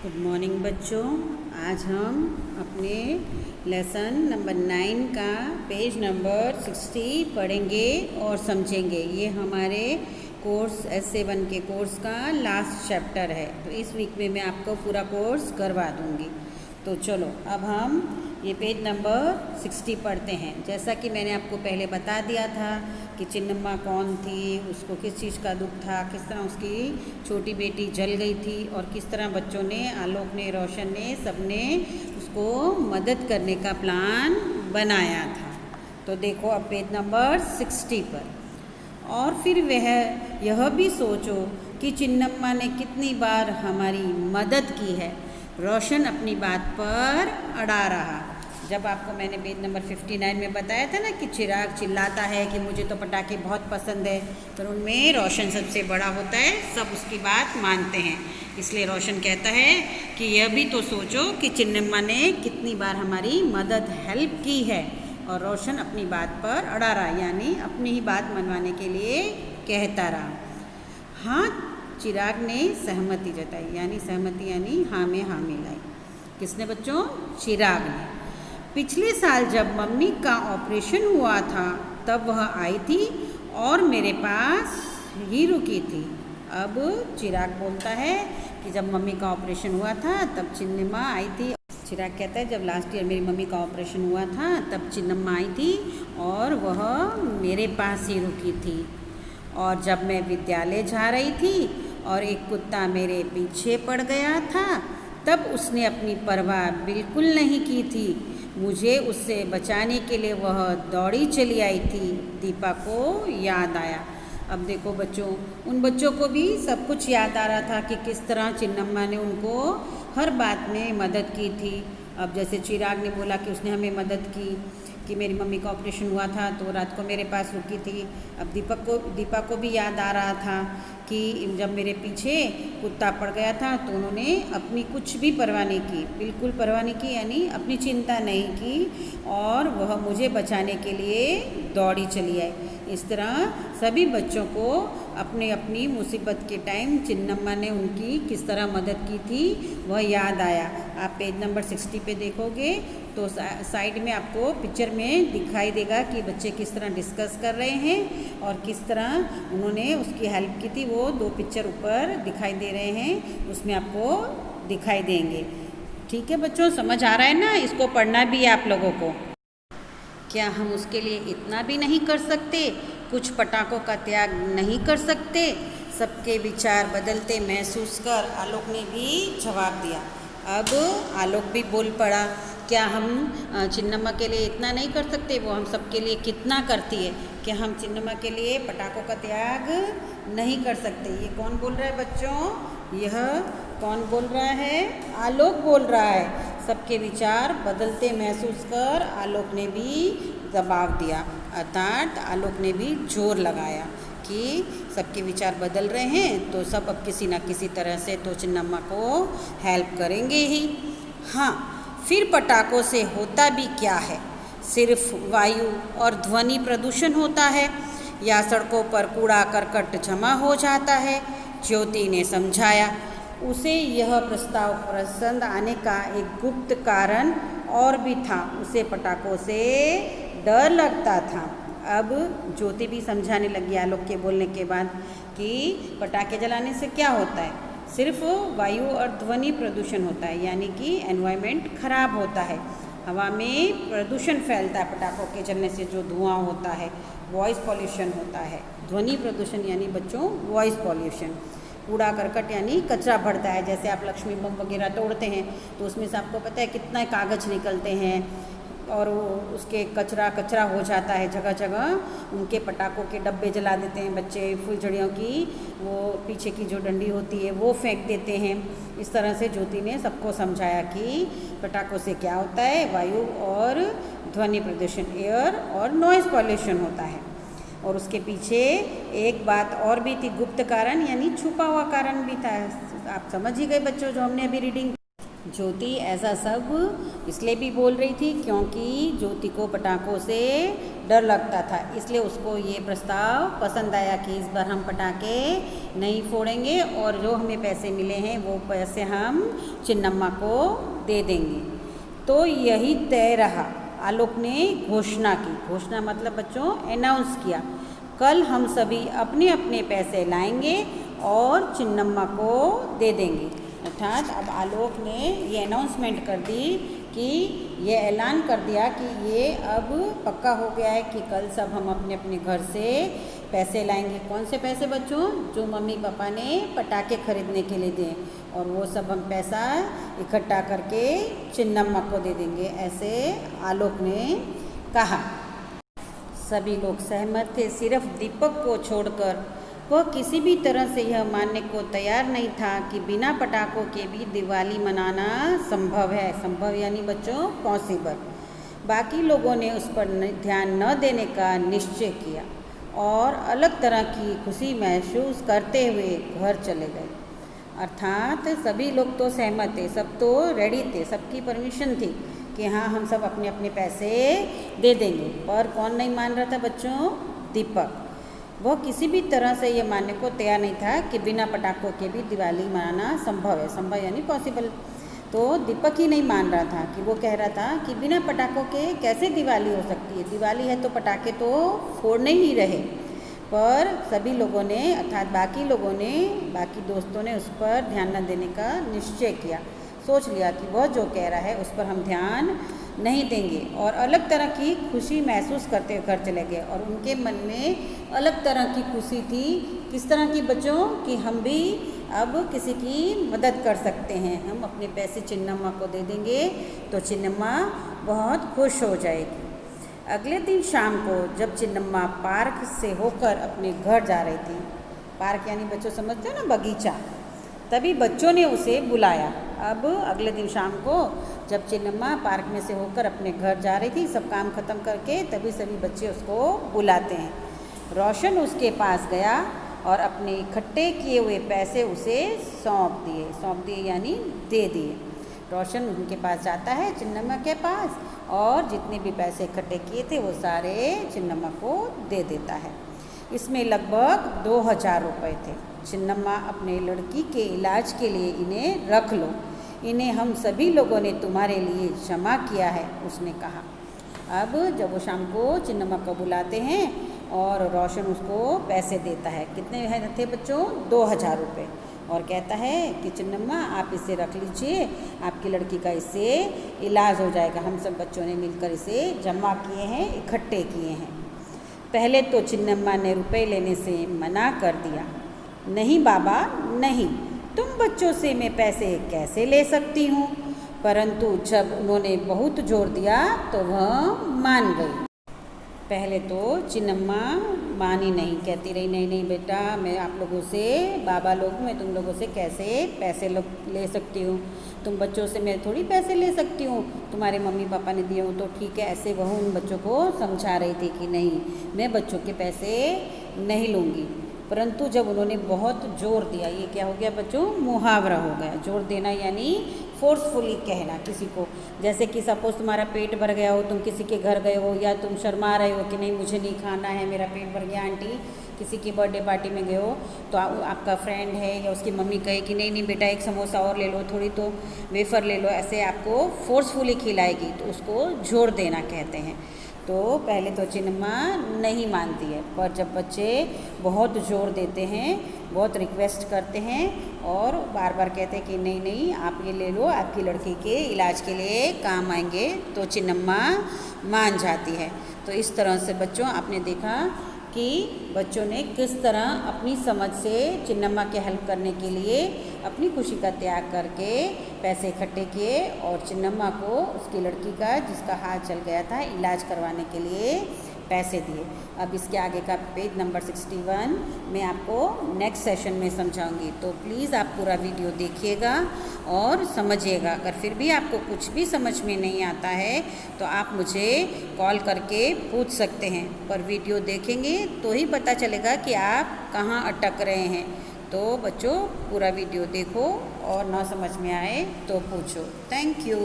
Good morning बच्चों। आज हम अपने लेसन नंबर 9 का पेज नंबर 60 पढ़ेंगे और समझेंगे। ये हमारे कोर्स S7 के कोर्स का लास्ट चैप्टर है, तो इस वीक में मैं आपको पूरा कोर्स करवा दूँगी। तो चलो अब हम ये पेज नंबर 60 पढ़ते हैं। जैसा कि मैंने आपको पहले बता दिया था कि चिन्नम्मा कौन थी, उसको किस चीज़ का दुख था, किस तरह उसकी छोटी बेटी जल गई थी और किस तरह बच्चों ने, आलोक ने, रोशन ने, सबने उसको मदद करने का प्लान बनाया था। तो देखो अब पेज नंबर 60 पर। और फिर वह यह भी सोचो कि चिन्नम्मा ने कितनी बार हमारी मदद की है। रोशन अपनी बात पर अड़ा रहा। जब आपको मैंने पेज नंबर 59 में बताया था ना कि चिराग चिल्लाता है कि मुझे तो पटाखे बहुत पसंद है, पर उनमें रोशन सबसे बड़ा होता है, सब उसकी बात मानते हैं। इसलिए रोशन कहता है कि यह भी तो सोचो कि चिन्नम्मा ने कितनी बार हमारी मदद हेल्प की है। और रोशन अपनी बात पर अड़ा रहा, यानी अपनी ही बात मनवाने के लिए कहता रहा। हाँ, चिराग ने सहमति जताई, यानी सहमति यानी हाँ में हाँ मिलाई। किसने बच्चों? चिराग ने। पिछले साल जब मम्मी का ऑपरेशन हुआ था तब वह आई थी और मेरे पास ही रुकी थी। अब चिराग बोलता है कि जब मम्मी का ऑपरेशन हुआ था तब चिन्नम्मा आई थी। चिराग कहता है जब लास्ट ईयर मेरी मम्मी का ऑपरेशन हुआ था तब चिन्नम्मा आई थी और वह मेरे पास ही रुकी थी। और जब मैं विद्यालय जा रही थी और एक कुत्ता मेरे पीछे पड़ गया था तब उसने अपनी परवाह बिल्कुल नहीं की थी। मुझे उससे बचाने के लिए वह दौड़ी चली आई थी। दीपा को याद आया। अब देखो बच्चों, उन बच्चों को भी सब कुछ याद आ रहा था कि किस तरह चिन्नम्मा ने उनको हर बात में मदद की थी। अब जैसे चिराग ने बोला कि उसने हमें मदद की कि मेरी मम्मी का ऑपरेशन हुआ था तो रात को मेरे पास रुकी थी। अब दीपा को भी याद आ रहा था कि जब मेरे पीछे कुत्ता पड़ गया था तो उन्होंने अपनी कुछ भी परवाह नहीं की, बिल्कुल परवाह नहीं की, यानी अपनी चिंता नहीं की और वह मुझे बचाने के लिए दौड़ी चली आई। इस तरह सभी बच्चों को अपनी अपनी मुसीबत के टाइम चिन्नम्मा ने उनकी किस तरह मदद की थी वह याद आया। आप पेज नंबर 60 पे देखोगे तो साइड में आपको पिक्चर में दिखाई देगा कि बच्चे किस तरह डिस्कस कर रहे हैं और किस तरह उन्होंने उसकी हेल्प की थी। वो 2 पिक्चर ऊपर दिखाई दे रहे हैं, उसमें आपको दिखाई देंगे। ठीक है बच्चों, समझ आ रहा है ना? इसको पढ़ना भी है आप लोगों को। क्या हम उसके लिए इतना भी नहीं कर सकते? कुछ पटाखों का त्याग नहीं कर सकते? सबके विचार बदलते महसूस कर आलोक ने भी जवाब दिया। अब आलोक भी बोल पड़ा, क्या हम चिन्नम्मा के लिए इतना नहीं कर सकते? वो हम सबके लिए कितना करती है। क्या हम चिन्नम्मा के लिए पटाखों का त्याग नहीं कर सकते? ये कौन बोल रहा है बच्चों? यह कौन बोल रहा है? आलोक बोल रहा है। सबके विचार बदलते महसूस कर आलोक ने भी जवाब दिया, अर्थात आलोक ने भी जोर लगाया कि सबके विचार बदल रहे हैं तो सब अब किसी न किसी तरह से तो चिन्नम्मा को हेल्प करेंगे ही। हाँ, फिर पटाखों से होता भी क्या है? सिर्फ वायु और ध्वनि प्रदूषण होता है या सड़कों पर कूड़ा करकट जमा हो जाता है? ज्योति ने समझाया। उसे यह प्रस्ताव पसंद आने का एक गुप्त कारण और भी था। उसे पटाखों से डर लगता था। अब ज्योति भी समझाने लगी आलोक के बोलने के बाद कि पटाखे जलाने से क्या होता है? सिर्फ वायु और ध्वनि प्रदूषण होता है, यानी कि एनवायरनमेंट खराब होता है, हवा में प्रदूषण फैलता है। पटाखों के जलने से जो धुआं होता है, वॉइस पॉल्यूशन होता है। ध्वनि प्रदूषण यानी बच्चों वॉइस पॉल्यूशन। कूड़ा करकट यानी कचरा बढ़ता है। जैसे आप लक्ष्मी बम वगैरह तोड़ते हैं तो उसमें से आपको पता है कितना कागज़ निकलते हैं और वो उसके कचरा हो जाता है। जगह जगह उनके पटाखों के डब्बे जला देते हैं बच्चे, फुलझड़ियों की वो पीछे की जो डंडी होती है वो फेंक देते हैं। इस तरह से ज्योति ने सबको समझाया कि पटाखों से क्या होता है, वायु और ध्वनि प्रदूषण, एयर और नॉइज़ पॉल्यूशन होता है। और उसके पीछे एक बात और भी थी, गुप्त कारण यानी छुपा हुआ कारण भी था। आप समझ ही गए बच्चों जो हमने अभी रीडिंग। ज्योति ऐसा सब इसलिए भी बोल रही थी क्योंकि ज्योति को पटाखों से डर लगता था, इसलिए उसको ये प्रस्ताव पसंद आया कि इस बार हम पटाखे नहीं फोड़ेंगे और जो हमें पैसे मिले हैं वो पैसे हम चिन्नम्मा को दे देंगे। तो यही तय रहा। आलोक ने घोषणा की। घोषणा मतलब बच्चों अनाउंस किया, कल हम सभी अपने अपने पैसे लाएंगे और चिन्नम्मा को दे देंगे। अर्थात अब आलोक ने ये अनाउंसमेंट कर दी कि ये ऐलान कर दिया कि ये अब पक्का हो गया है कि कल सब हम अपने अपने घर से पैसे लाएंगे। कौन से पैसे बच्चों? जो मम्मी पापा ने पटाखे खरीदने के लिए दिए, और वो सब हम पैसा इकट्ठा करके चिन्नम्मा को दे देंगे, ऐसे आलोक ने कहा। सभी लोग सहमत थे, सिर्फ दीपक को छोड़कर। वह किसी भी तरह से यह मानने को तैयार नहीं था कि बिना पटाखों के भी दिवाली मनाना संभव है। संभव यानी बच्चों पॉसिबल। बाकी लोगों ने उस पर ध्यान न देने का निश्चय किया और अलग तरह की खुशी महसूस करते हुए घर चले गए। अर्थात सभी लोग तो सहमत थे, सब तो रेडी थे, सबकी परमिशन थी कि हाँ हम सब अपने अपने पैसे दे देंगे। पर कौन नहीं मान रहा था बच्चों? दीपक। वह किसी भी तरह से ये मानने को तैयार नहीं था कि बिना पटाखों के भी दिवाली मनाना संभव है। संभव यानी पॉसिबल। तो दीपक ही नहीं मान रहा था कि वो कह रहा था कि बिना पटाखों के कैसे दिवाली हो सकती है। दिवाली है तो पटाखे तो फोड़ने ही रहे। पर सभी लोगों ने अर्थात बाकी लोगों ने, बाकी दोस्तों ने उस पर ध्यान न देने का निश्चय किया। सोच लिया कि वह जो कह रहा है उस पर हम ध्यान नहीं देंगे और अलग तरह की खुशी महसूस करते हुए घर चले गए। और उनके मन में अलग तरह की खुशी थी। किस तरह की बच्चों? कि हम भी अब किसी की मदद कर सकते हैं, हम अपने पैसे चिन्नम्मा को दे देंगे तो चिन्नम्मा बहुत खुश हो जाएगी। अगले दिन शाम को जब चिन्नम्मा पार्क से होकर अपने घर जा रही थी, पार्क यानी बच्चों समझते हो ना, बगीचा, तभी बच्चों ने उसे बुलाया। अब अगले दिन शाम को जब चिन्नम्मा पार्क में से होकर अपने घर जा रही थी, सब काम खत्म करके, तभी सभी बच्चे उसको बुलाते हैं। रोशन उसके पास गया और अपने इकट्ठे किए हुए पैसे उसे सौंप दिए यानी दे दिए। रोशन उनके पास जाता है, चिन्नम्मा के पास, और जितने भी पैसे इकट्ठे किए थे वो सारे चिन्नम्मा को दे देता है। इसमें लगभग 2000 रुपये थे। चिन्नम्मा, अपने लड़की के इलाज के लिए इन्हें रख लो, इन्हें हम सभी लोगों ने तुम्हारे लिए जमा किया है, उसने कहा। अब जब वो शाम को चिन्नम्मा को बुलाते हैं और रोशन उसको पैसे देता है। कितने थे बच्चों? 2000 रुपये। और कहता है कि चिन्नम्मा आप इसे रख लीजिए, आपकी लड़की का इससे इलाज हो जाएगा। हम सब बच्चों ने मिलकर इसे जमा किए हैं, इकट्ठे किए हैं। पहले तो चिन्नम्मा ने रुपए लेने से मना कर दिया। नहीं बाबा नहीं, तुम बच्चों से मैं पैसे कैसे ले सकती हूँ। परंतु जब उन्होंने बहुत जोर दिया तो वह मान गई। पहले तो चिन्नम्मा मानी नहीं, कहती रही नहीं नहीं बेटा, मैं आप लोगों से, बाबा लोग, मैं तुम लोगों से कैसे पैसे ले सकती हूँ। तुम बच्चों से मैं थोड़ी पैसे ले सकती हूँ, तुम्हारे मम्मी पापा ने दिए हूँ तो ठीक है। ऐसे वह उन बच्चों को समझा रही थी कि नहीं, मैं बच्चों के पैसे नहीं लूँगी। परंतु जब उन्होंने बहुत जोर दिया, ये क्या हो गया बच्चों? मुहावरा हो गया। जोर देना यानी फोर्सफुली कहना किसी को। जैसे कि सपोज तुम्हारा पेट भर गया हो, तुम किसी के घर गए हो या तुम शर्मा रहे हो कि नहीं मुझे नहीं खाना है, मेरा पेट भर गया आंटी, किसी की बर्थडे पार्टी में गए हो तो आपका फ्रेंड है या उसकी मम्मी कहे कि नहीं नहीं बेटा एक समोसा और ले लो, थोड़ी तो वेफर ले लो, ऐसे आपको फोर्सफुली खिलाएगी तो उसको जोर देना कहते हैं। तो पहले तो चिन्नम्मा नहीं मानती है, पर जब बच्चे बहुत जोर देते हैं, बहुत रिक्वेस्ट करते हैं और बार बार कहते हैं कि नहीं नहीं आप ये ले लो, आपकी लड़की के इलाज के लिए काम आएंगे, तो चिन्नम्मा मान जाती है। तो इस तरह से बच्चों आपने देखा कि बच्चों ने किस तरह अपनी समझ से चिन्नम्मा के हेल्प करने के लिए अपनी खुशी का त्याग करके पैसे इकट्ठे किए और चिन्नम्मा को उसकी लड़की का, जिसका हाथ चल गया था, इलाज करवाने के लिए पैसे दिए। अब इसके आगे का पेज नंबर 61 मैं आपको नेक्स्ट सेशन में समझाऊंगी, तो प्लीज़ आप पूरा वीडियो देखिएगा और समझिएगा। अगर फिर भी आपको कुछ भी समझ में नहीं आता है तो आप मुझे कॉल करके पूछ सकते हैं, पर वीडियो देखेंगे तो ही पता चलेगा कि आप कहाँ अटक रहे हैं। तो बच्चों पूरा वीडियो देखो और ना समझ में आए तो पूछो। Thank you.